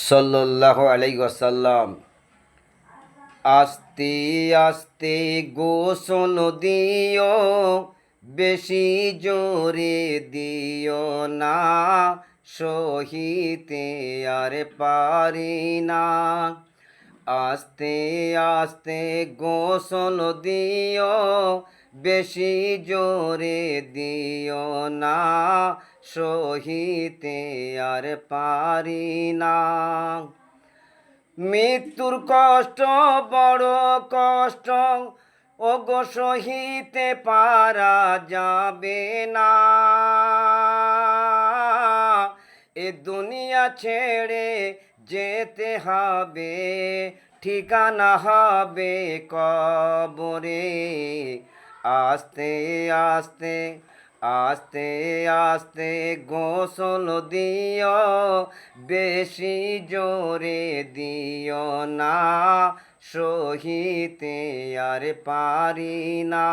সাল্লাল্লাহু আলাইহি ওয়াসাল্লাম আস্তে আস্তে গোসল দিও, বেশি জোরে দিও না, সহিতে আর পারি না। আস্তে আস্তে গোসল দিও, বেশি জোরে দিও না, সহিতে আর পারি না। মৃত্যুর কষ্ট বড় কষ্ট, ওগো সহিতে পারা যাবে না। এ দুনিয়া ছেড়ে যেতে হবে, ঠিকানা হবে কবরে। আস্তে আস্তে আস্তে আস্তে গোসল দিও, বেশি জোরে দিও না, সহিতে আর পারি না।